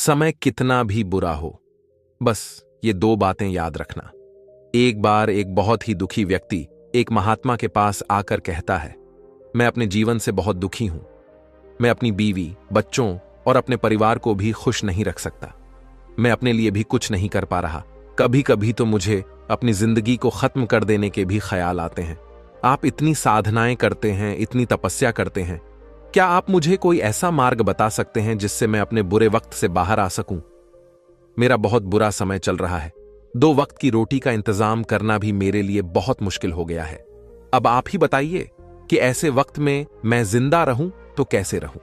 समय कितना भी बुरा हो, बस ये दो बातें याद रखना। एक बार एक बहुत ही दुखी व्यक्ति एक महात्मा के पास आकर कहता है, मैं अपने जीवन से बहुत दुखी हूं। मैं अपनी बीवी, बच्चों और अपने परिवार को भी खुश नहीं रख सकता। मैं अपने लिए भी कुछ नहीं कर पा रहा। कभी कभी तो मुझे अपनी जिंदगी को खत्म कर देने के भी ख्याल आते हैं। आप इतनी साधनाएं करते हैं, इतनी तपस्या करते हैं, क्या आप मुझे कोई ऐसा मार्ग बता सकते हैं जिससे मैं अपने बुरे वक्त से बाहर आ सकूं? मेरा बहुत बुरा समय चल रहा है। 2 वक्त की रोटी का इंतजाम करना भी मेरे लिए बहुत मुश्किल हो गया है। अब आप ही बताइए कि ऐसे वक्त में मैं जिंदा रहूं तो कैसे रहूं,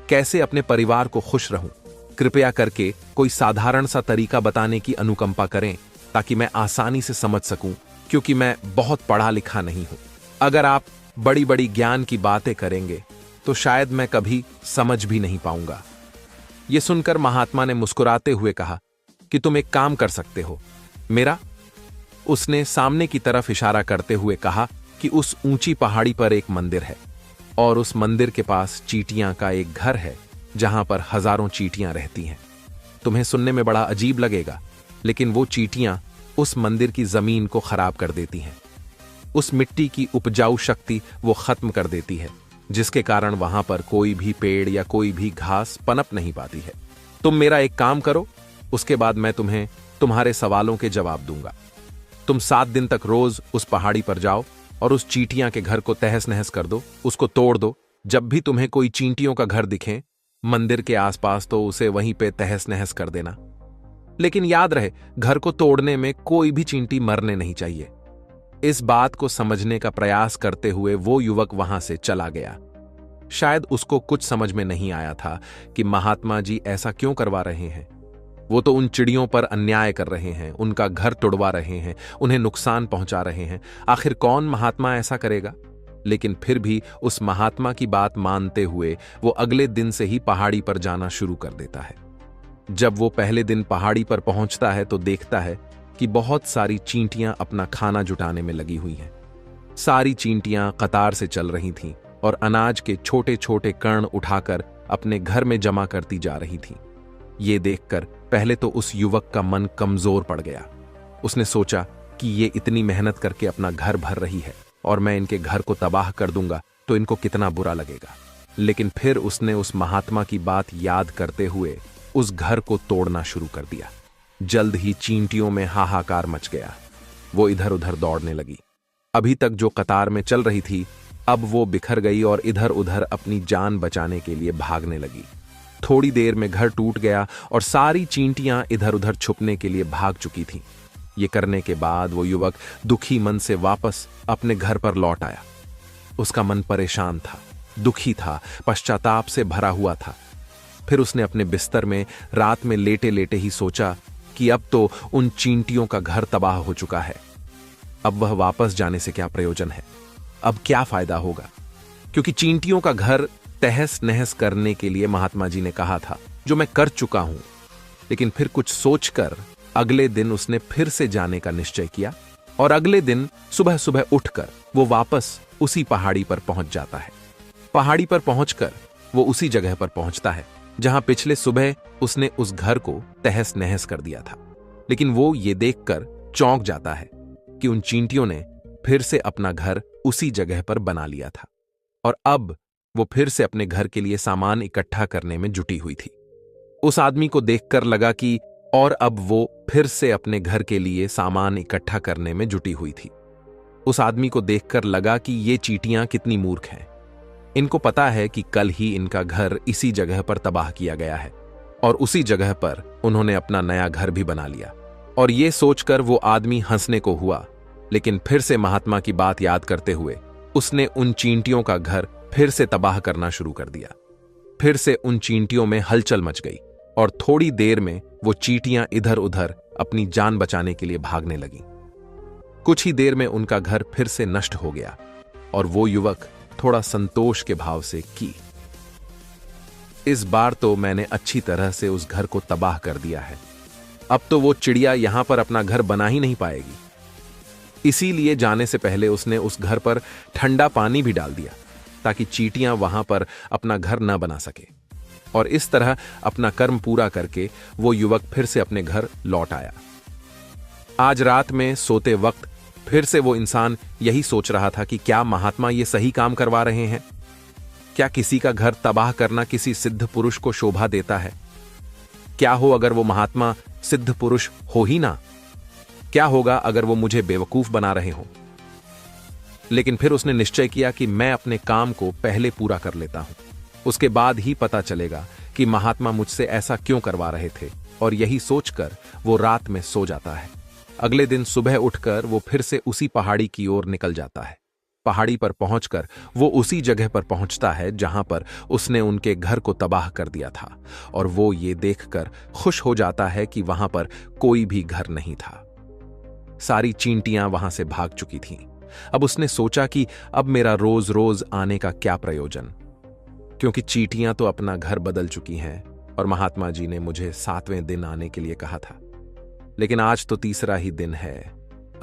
कैसे अपने परिवार को खुश रहूं? कृपया करके कोई साधारण सा तरीका बताने की अनुकंपा करें ताकि मैं आसानी से समझ सकूं, क्योंकि मैं बहुत पढ़ा लिखा नहीं हूं। अगर आप बड़ी बड़ी ज्ञान की बातें करेंगे तो शायद मैं कभी समझ भी नहीं पाऊंगा। यह सुनकर महात्मा ने मुस्कुराते हुए कहा कि तुम एक काम कर सकते हो। मेरा? उसने सामने की तरफ इशारा करते हुए कहा कि उस ऊंची पहाड़ी पर एक मंदिर है और उस मंदिर के पास चींटियां का एक घर है जहां पर हजारों चींटियां रहती हैं। तुम्हें सुनने में बड़ा अजीब लगेगा, लेकिन वो चींटियां उस मंदिर की जमीन को खराब कर देती हैं। उस मिट्टी की उपजाऊ शक्ति वो खत्म कर देती है, जिसके कारण वहां पर कोई भी पेड़ या कोई भी घास पनप नहीं पाती है। तुम मेरा एक काम करो, उसके बाद मैं तुम्हें तुम्हारे सवालों के जवाब दूंगा। तुम 7 दिन तक रोज उस पहाड़ी पर जाओ और उस चींटियां के घर को तहस नहस कर दो, उसको तोड़ दो। जब भी तुम्हें कोई चींटियों का घर दिखे मंदिर के आसपास, तो उसे वहीं पे तहस नहस कर देना। लेकिन याद रहे, घर को तोड़ने में कोई भी चींटी मरने नहीं चाहिए। इस बात को समझने का प्रयास करते हुए वो युवक वहां से चला गया। शायद उसको कुछ समझ में नहीं आया था कि महात्मा जी ऐसा क्यों करवा रहे हैं। वो तो उन चिड़ियों पर अन्याय कर रहे हैं, उनका घर तोड़वा रहे हैं, उन्हें नुकसान पहुंचा रहे हैं। आखिर कौन महात्मा ऐसा करेगा? लेकिन फिर भी उस महात्मा की बात मानते हुए वो अगले दिन से ही पहाड़ी पर जाना शुरू कर देता है। जब वो पहले दिन पहाड़ी पर पहुंचता है तो देखता है कि बहुत सारी चींटियां अपना खाना जुटाने में लगी हुई हैं। सारी चींटियां कतार से चल रही थीं और अनाज के छोटे छोटे कण उठाकर अपने घर में जमा करती जा रही थीं। ये देखकर पहले तो उस युवक का मन कमजोर पड़ गया। उसने सोचा कि ये इतनी मेहनत करके अपना घर भर रही है और मैं इनके घर को तबाह कर दूंगा तो इनको कितना बुरा लगेगा। लेकिन फिर उसने उस महात्मा की बात याद करते हुए उस घर को तोड़ना शुरू कर दिया। जल्द ही चींटियों में हाहाकार मच गया। वो इधर उधर दौड़ने लगी। अभी तक जो कतार में चल रही थी, अब वो बिखर गई और इधर उधर अपनी जान बचाने के लिए भागने लगी। थोड़ी देर में घर टूट गया और सारी चींटियां इधर उधर छुपने के लिए भाग चुकी थीं। ये करने के बाद वो युवक दुखी मन से वापस अपने घर पर लौट आया। उसका मन परेशान था, दुखी था, पश्चाताप से भरा हुआ था। फिर उसने अपने बिस्तर में रात में लेटे लेटे ही सोचा कि अब तो उन चींटियों का घर तबाह हो चुका है। अब वह वापस जाने से क्या प्रयोजन है? अब क्या फायदा होगा? क्योंकि चींटियों का घर तहस नहस करने के लिए महात्मा जी ने कहा था, जो मैं कर चुका हूं। लेकिन फिर कुछ सोचकर अगले दिन उसने फिर से जाने का निश्चय किया और अगले दिन सुबह सुबह उठकर वो वापस उसी पहाड़ी पर पहुंच जाता है। पहाड़ी पर पहुंचकर वो उसी जगह पर पहुंचता है जहां पिछले सुबह उसने उस घर को तहस नहस कर दिया था। लेकिन वो ये देखकर चौंक जाता है कि उन चींटियों ने फिर से अपना घर उसी जगह पर बना लिया था और अब वो फिर से अपने घर के लिए सामान इकट्ठा करने में जुटी हुई थी। उस आदमी को देखकर लगा कि और अब वो फिर से अपने घर के लिए सामान इकट्ठा करने में जुटी हुई थी। उस आदमी को देखकर लगा कि ये चींटियां कितनी मूर्ख हैं। इनको पता है कि कल ही इनका घर इसी जगह पर तबाह किया गया है और उसी जगह पर उन्होंने अपना नया घर भी बना लिया। और ये सोचकर वो आदमी हंसने को हुआ, लेकिन फिर से महात्मा की बात याद करते हुए उसने उन चींटियों का घर फिर से तबाह करना शुरू कर दिया। फिर से उन चींटियों में हलचल मच गई और थोड़ी देर में वो चींटियां इधर उधर अपनी जान बचाने के लिए भागने लगीं। कुछ ही देर में उनका घर फिर से नष्ट हो गया और वो युवक थोड़ा संतोष के भाव से कि इस बार तो मैंने अच्छी तरह से उस घर को तबाह कर दिया है। अब तो वो चिड़िया यहां पर अपना घर बना ही नहीं पाएगी। इसीलिए जाने से पहले उसने उस घर पर ठंडा पानी भी डाल दिया ताकि चींटियां वहां पर अपना घर न बना सके। और इस तरह अपना कर्म पूरा करके वो युवक फिर से अपने घर लौट आया। आज रात में सोते वक्त फिर से वो इंसान यही सोच रहा था कि क्या महात्मा ये सही काम करवा रहे हैं? क्या किसी का घर तबाह करना किसी सिद्ध पुरुष को शोभा देता है? क्या हो अगर वो महात्मा सिद्ध पुरुष हो ही ना? क्या होगा अगर वो मुझे बेवकूफ बना रहे हो? लेकिन फिर उसने निश्चय किया कि मैं अपने काम को पहले पूरा कर लेता हूं, उसके बाद ही पता चलेगा कि महात्मा मुझसे ऐसा क्यों करवा रहे थे। और यही सोचकर वो रात में सो जाता है। अगले दिन सुबह उठकर वो फिर से उसी पहाड़ी की ओर निकल जाता है। पहाड़ी पर पहुंचकर वो उसी जगह पर पहुंचता है जहां पर उसने उनके घर को तबाह कर दिया था, और वो ये देखकर खुश हो जाता है कि वहां पर कोई भी घर नहीं था। सारी चींटियां वहां से भाग चुकी थीं। अब उसने सोचा कि अब मेरा रोज रोज आने का क्या प्रयोजन, क्योंकि चींटियां तो अपना घर बदल चुकी हैं और महात्मा जी ने मुझे 7वें दिन आने के लिए कहा था। लेकिन आज तो तीसरा ही दिन है,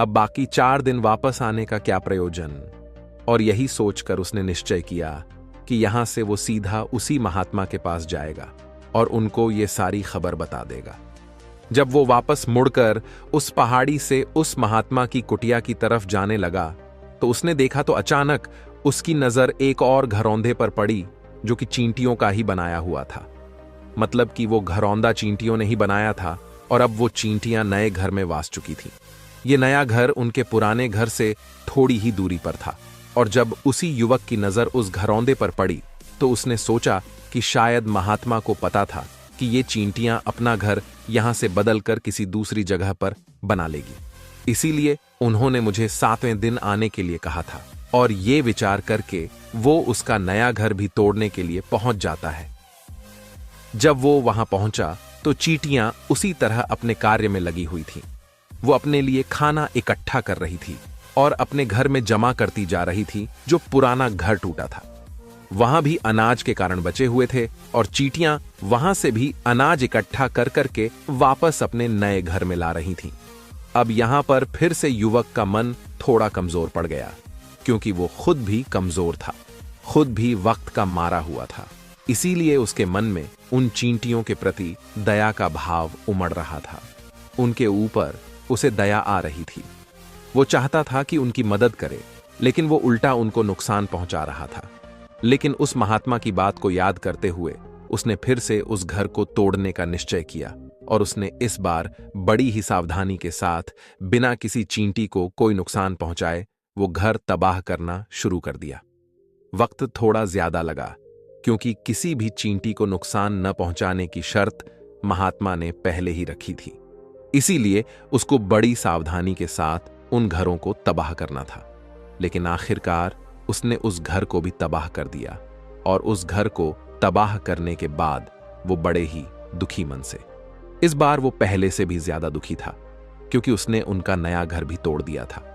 अब बाकी 4 दिन वापस आने का क्या प्रयोजन। और यही सोचकर उसने निश्चय किया कि यहां से वो सीधा उसी महात्मा के पास जाएगा और उनको ये सारी खबर बता देगा। जब वो वापस मुड़कर उस पहाड़ी से उस महात्मा की कुटिया की तरफ जाने लगा तो उसने देखा तो अचानक उसकी नजर एक और घरौंदे पर पड़ी जो कि चींटियों का ही बनाया हुआ था। मतलब कि वो घरौंदा चींटियों ने ही बनाया था और अब वो चींटियां नए घर में वास चुकी थीं। ये नया घर उनके पुराने घर से थोड़ी ही दूरी पर था, और जब उसी युवक की नजर उस घरौंदे पर पड़ी तो उसने सोचा कि शायद महात्मा को पता था कि ये चींटियां अपना घर यहां से बदलकर किसी दूसरी जगह पर बना लेगी, इसीलिए उन्होंने मुझे 7वें दिन आने के लिए कहा था। और ये विचार करके वो उसका नया घर भी तोड़ने के लिए पहुंच जाता है। जब वो वहां पहुंचा तो चींटियां उसी तरह अपने कार्य में लगी हुई थीं। वो अपने लिए खाना इकट्ठा कर रही थी और अपने घर में जमा करती जा रही थी जो पुराना घर टूटा था। वहां भी अनाज के कारण बचे हुए थे और चींटियां वहां से भी अनाज इकट्ठा कर करके वापस अपने नए घर में ला रही थीं। अब यहां पर फिर से युवक का मन थोड़ा कमजोर पड़ गया, क्योंकि वो खुद भी कमजोर था, खुद भी वक्त का मारा हुआ था। इसीलिए उसके मन में उन चींटियों के प्रति दया का भाव उमड़ रहा था। उनके ऊपर उसे दया आ रही थी। वो चाहता था कि उनकी मदद करे, लेकिन वो उल्टा उनको नुकसान पहुंचा रहा था। लेकिन उस महात्मा की बात को याद करते हुए उसने फिर से उस घर को तोड़ने का निश्चय किया, और उसने इस बार बड़ी ही सावधानी के साथ बिना किसी चींटी को कोई नुकसान पहुंचाए वो घर तबाह करना शुरू कर दिया। वक्त थोड़ा ज्यादा लगा, क्योंकि किसी भी चींटी को नुकसान न पहुंचाने की शर्त महात्मा ने पहले ही रखी थी। इसीलिए उसको बड़ी सावधानी के साथ उन घरों को तबाह करना था। लेकिन आखिरकार उसने उस घर को भी तबाह कर दिया, और उस घर को तबाह करने के बाद वो बड़े ही दुखी मन से, इस बार वो पहले से भी ज्यादा दुखी था, क्योंकि उसने उनका नया घर भी तोड़ दिया था।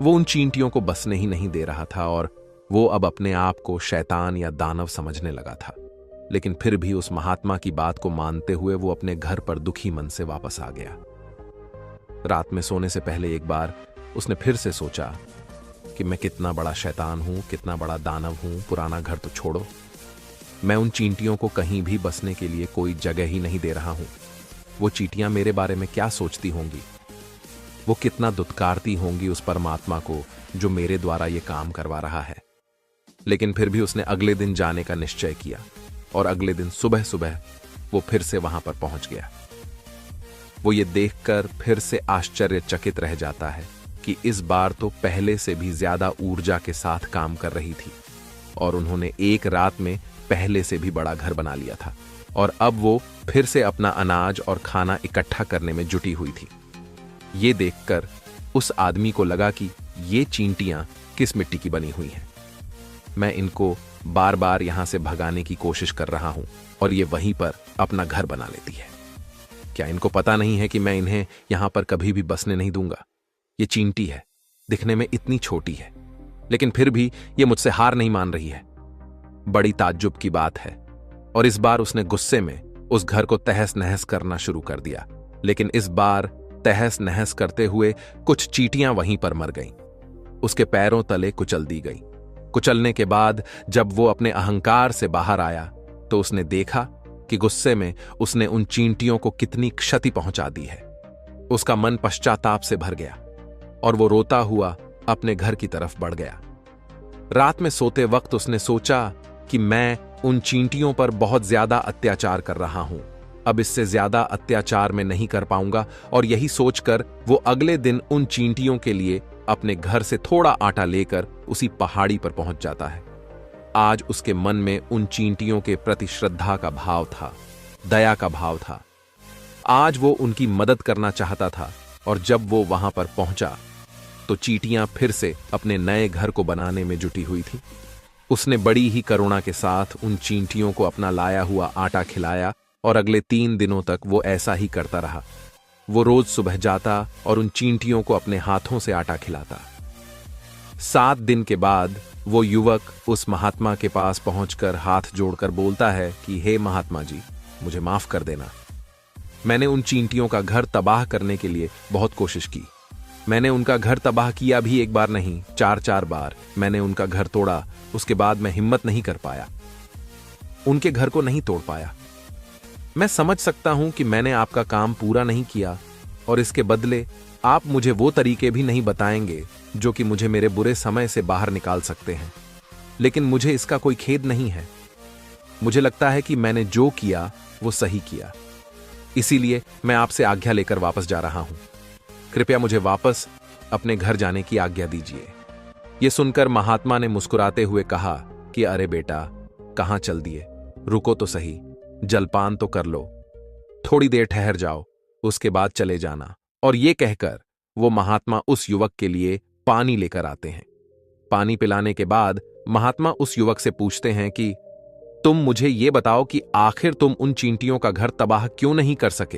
वो उन चींटियों को बसने ही नहीं दे रहा था, और वो अब अपने आप को शैतान या दानव समझने लगा था। लेकिन फिर भी उस महात्मा की बात को मानते हुए वो अपने घर पर दुखी मन से वापस आ गया। रात में सोने से पहले एक बार उसने फिर से सोचा कि मैं कितना बड़ा शैतान हूं, कितना बड़ा दानव हूं। पुराना घर तो छोड़ो, मैं उन चींटियों को कहीं भी बसने के लिए कोई जगह ही नहीं दे रहा हूं। वो चींटियां मेरे बारे में क्या सोचती होंगी, वो कितना दुत्कारती होंगी उस परमात्मा को जो मेरे द्वारा ये काम करवा रहा है। लेकिन फिर भी उसने अगले दिन जाने का निश्चय किया, और अगले दिन सुबह सुबह वो फिर से वहां पर पहुंच गया। वो ये देखकर फिर से आश्चर्यचकित रह जाता है कि इस बार तो पहले से भी ज्यादा ऊर्जा के साथ काम कर रही थी, और उन्होंने एक रात में पहले से भी बड़ा घर बना लिया था, और अब वो फिर से अपना अनाज और खाना इकट्ठा करने में जुटी हुई थी। ये देखकर उस आदमी को लगा कि ये चींटियां किस मिट्टी की बनी हुई हैं। मैं इनको बार बार यहां से भगाने की कोशिश कर रहा हूं, और ये वहीं पर अपना घर बना लेती है। क्या इनको पता नहीं है कि मैं इन्हें यहां पर कभी भी बसने नहीं दूंगा? ये चींटी है, दिखने में इतनी छोटी है, लेकिन फिर भी ये मुझसे हार नहीं मान रही है। बड़ी ताज्जुब की बात है। और इस बार उसने गुस्से में उस घर को तहस नहस करना शुरू कर दिया। लेकिन इस बार तहस नहस करते हुए कुछ चींटियां वहीं पर मर गईं। उसके पैरों तले कुचल दी गई। कुचलने के बाद जब वो अपने अहंकार से बाहर आया तो उसने देखा कि गुस्से में उसने उन चींटियों को कितनी क्षति पहुंचा दी है। उसका मन पश्चाताप से भर गया और वो रोता हुआ अपने घर की तरफ बढ़ गया। रात में सोते वक्त उसने सोचा कि मैं उन चींटियों पर बहुत ज्यादा अत्याचार कर रहा हूं, अब इससे ज्यादा अत्याचार मैं नहीं कर पाऊंगा, और यही सोचकर वो अगले दिन उन चींटियों के लिए अपने घर से थोड़ा आटा लेकर उसी पहाड़ी पर पहुंच जाता है। आज उसके मन में उन चींटियों के प्रति श्रद्धा का भाव था, दया का भाव था। आज वो उनकी मदद करना चाहता था, और जब वो वहां पर पहुंचा तो चींटियां फिर से अपने नए घर को बनाने में जुटी हुई थी। उसने बड़ी ही करुणा के साथ उन चींटियों को अपना लाया हुआ आटा खिलाया, और अगले 3 दिनों तक वो ऐसा ही करता रहा। वो रोज सुबह जाता और उन चींटियों को अपने हाथों से आटा खिलाता। 7 दिन के बाद वो युवक उस महात्मा के पास पहुंचकर हाथ जोड़कर बोलता है कि हे महात्मा जी, मुझे माफ कर देना। मैंने उन चींटियों का घर तबाह करने के लिए बहुत कोशिश की। मैंने उनका घर तबाह किया भी एक बार नहीं, 4-4 बार मैंने उनका घर तोड़ा। उसके बाद मैं हिम्मत नहीं कर पाया, उनके घर को नहीं तोड़ पाया। मैं समझ सकता हूं कि मैंने आपका काम पूरा नहीं किया, और इसके बदले आप मुझे वो तरीके भी नहीं बताएंगे जो कि मुझे मेरे बुरे समय से बाहर निकाल सकते हैं। लेकिन मुझे इसका कोई खेद नहीं है। मुझे लगता है कि मैंने जो किया वो सही किया, इसीलिए मैं आपसे आज्ञा लेकर वापस जा रहा हूं। कृपया मुझे वापस अपने घर जाने की आज्ञा दीजिए। यह सुनकर महात्मा ने मुस्कुराते हुए कहा कि अरे बेटा, कहां चल दिए, रुको तो सही, जलपान तो कर लो, थोड़ी देर ठहर जाओ, उसके बाद चले जाना। और ये कहकर वो महात्मा उस युवक के लिए पानी लेकर आते हैं। पानी पिलाने के बाद महात्मा उस युवक से पूछते हैं कि तुम मुझे ये बताओ कि आखिर तुम उन चींटियों का घर तबाह क्यों नहीं कर सके?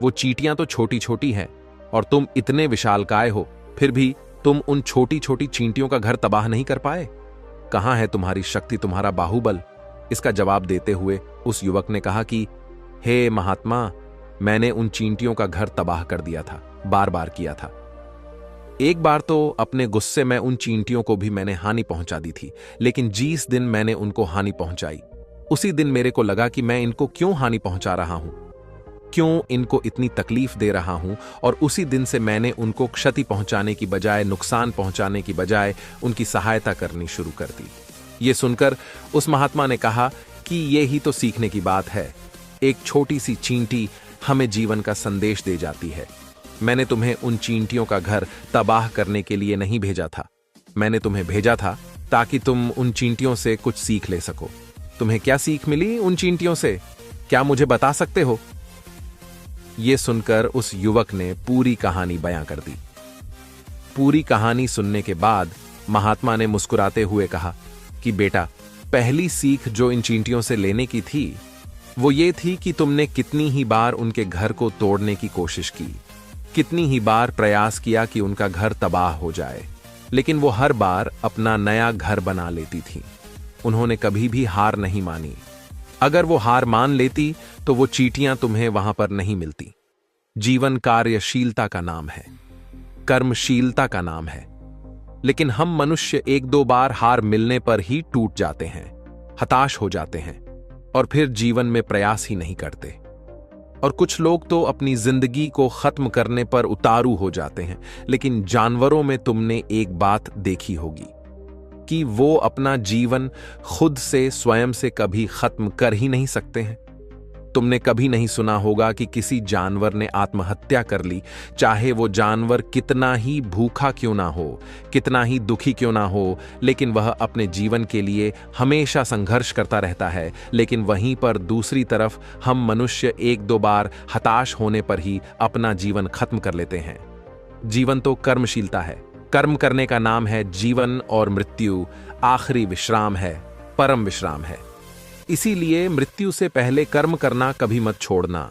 वो चींटियां तो छोटी छोटी हैं और तुम इतने विशालकाय हो, फिर भी तुम उन छोटी छोटी चींटियों का घर तबाह नहीं कर पाए। कहां है तुम्हारी शक्ति, तुम्हारा बाहुबल? इसका जवाब देते हुए उस युवक ने कहा कि हे महात्मा, मैंने उन चींटियों का घर तबाह कर दिया था, बार बार किया था। एक बार तो अपने गुस्से में उन चींटियों को भी मैंने हानि पहुंचा दी थी, लेकिन जिस दिन मैंने उनको हानि पहुंचाई, उसी दिन मेरे को लगा कि मैं इनको क्यों हानि पहुंचा रहा हूं, क्यों इनको इतनी तकलीफ दे रहा हूं, और उसी दिन से मैंने उनको क्षति पहुंचाने की बजाय, नुकसान पहुंचाने की बजाय उनकी सहायता करनी शुरू कर दी। ये सुनकर उस महात्मा ने कहा कि ये ही तो सीखने की बात है। एक छोटी सी चींटी हमें जीवन का संदेश दे जाती है। मैंने तुम्हें उन चींटियों का घर तबाह करने के लिए नहीं भेजा था, मैंने तुम्हें भेजा था ताकि तुम उन चींटियों से कुछ सीख ले सको। तुम्हें क्या सीख मिली उन चींटियों से, क्या मुझे बता सकते हो? यह सुनकर उस युवक ने पूरी कहानी बयां कर दी। पूरी कहानी सुनने के बाद महात्मा ने मुस्कुराते हुए कहा कि बेटा, पहली सीख जो इन चींटियों से लेने की थी वो ये थी कि तुमने कितनी ही बार उनके घर को तोड़ने की कोशिश की, कितनी ही बार प्रयास किया कि उनका घर तबाह हो जाए, लेकिन वो हर बार अपना नया घर बना लेती थी। उन्होंने कभी भी हार नहीं मानी। अगर वो हार मान लेती तो वो चींटियां तुम्हें वहां पर नहीं मिलती। जीवन कार्यशीलता का नाम है, कर्मशीलता का नाम है। लेकिन हम मनुष्य 1-2 बार हार मिलने पर ही टूट जाते हैं, हताश हो जाते हैं, और फिर जीवन में प्रयास ही नहीं करते। और कुछ लोग तो अपनी जिंदगी को खत्म करने पर उतारू हो जाते हैं। लेकिन जानवरों में तुमने एक बात देखी होगी कि वो अपना जीवन खुद से, स्वयं से कभी खत्म कर ही नहीं सकते हैं। तुमने कभी नहीं सुना होगा कि किसी जानवर ने आत्महत्या कर ली, चाहे वो जानवर कितना ही भूखा क्यों ना हो, कितना ही दुखी क्यों ना हो, लेकिन वह अपने जीवन के लिए हमेशा संघर्ष करता रहता है। लेकिन वहीं पर दूसरी तरफ हम मनुष्य 1-2 बार हताश होने पर ही अपना जीवन खत्म कर लेते हैं। जीवन तो कर्मशीलता है, कर्म करने का नाम है जीवन, और मृत्यु आखिरी विश्राम है, परम विश्राम है। इसीलिए मृत्यु से पहले कर्म करना कभी मत छोड़ना,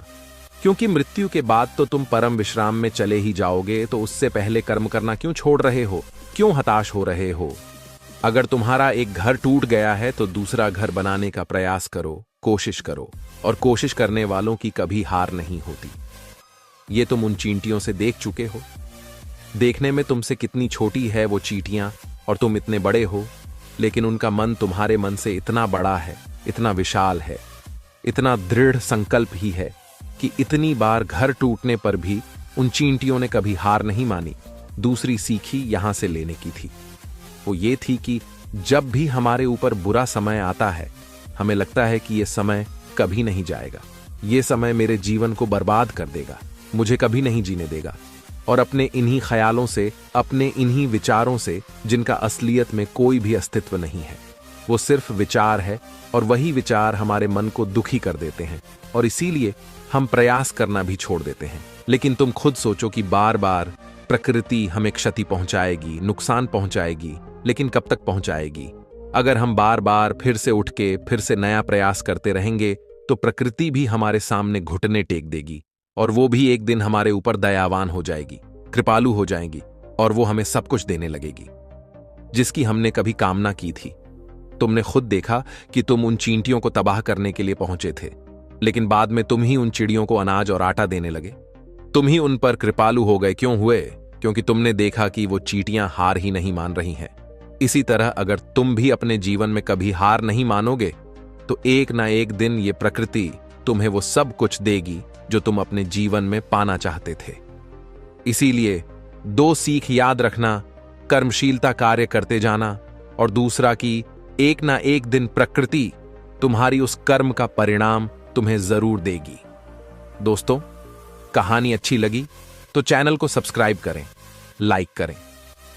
क्योंकि मृत्यु के बाद तो तुम परम विश्राम में चले ही जाओगे। तो उससे पहले कर्म करना क्यों छोड़ रहे हो, क्यों हताश हो रहे हो? अगर तुम्हारा एक घर टूट गया है तो दूसरा घर बनाने का प्रयास करो, कोशिश करो, और कोशिश करने वालों की कभी हार नहीं होती। ये तुम उन चींटियों से देख चुके हो। देखने में तुमसे कितनी छोटी है वो चींटियां, और तुम इतने बड़े हो, लेकिन उनका मन तुम्हारे मन से इतना बड़ा है, इतना विशाल है। इतना दृढ़ संकल्प ही है कि इतनी बार घर टूटने पर भी उन चींटियों ने कभी हार नहीं मानी। दूसरी सीखी यहां से लेने की थी, वो ये थी कि जब भी हमारे ऊपर बुरा समय आता है, हमें लगता है कि यह समय कभी नहीं जाएगा, ये समय मेरे जीवन को बर्बाद कर देगा, मुझे कभी नहीं जीने देगा। और अपने इन्हीं ख्यालों से, अपने इन्हीं विचारों से, जिनका असलियत में कोई भी अस्तित्व नहीं है, वो सिर्फ विचार है, और वही विचार हमारे मन को दुखी कर देते हैं और इसीलिए हम प्रयास करना भी छोड़ देते हैं। लेकिन तुम खुद सोचो कि बार बार प्रकृति हमें क्षति पहुंचाएगी, नुकसान पहुंचाएगी, लेकिन कब तक पहुंचाएगी? अगर हम बार बार फिर से उठ के फिर से नया प्रयास करते रहेंगे तो प्रकृति भी हमारे सामने घुटने टेक देगी, और वो भी एक दिन हमारे ऊपर दयावान हो जाएगी, कृपालु हो जाएगी, और वो हमें सब कुछ देने लगेगी जिसकी हमने कभी कामना की थी। तुमने खुद देखा कि तुम उन चींटियों को तबाह करने के लिए पहुंचे थे, लेकिन बाद में तुम ही उन चिड़ियों को अनाज और आटा देने लगे। तुम ही उन पर कृपालु हो गए। क्यों हुए? क्योंकि तुमने देखा कि वो चींटियां हार ही नहीं मान रही हैं। इसी तरह अगर तुम भी अपने जीवन में कभी हार नहीं मानोगे तो एक ना एक दिन ये प्रकृति तुम्हें वो सब कुछ देगी जो तुम अपने जीवन में पाना चाहते थे। इसीलिए दो सीख याद रखना, कर्मशीलता कार्य करते जाना, और दूसरा कि एक ना एक दिन प्रकृति तुम्हारी उस कर्म का परिणाम तुम्हें जरूर देगी। दोस्तों, कहानी अच्छी लगी तो चैनल को सब्सक्राइब करें, लाइक करें।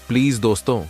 प्लीज दोस्तों,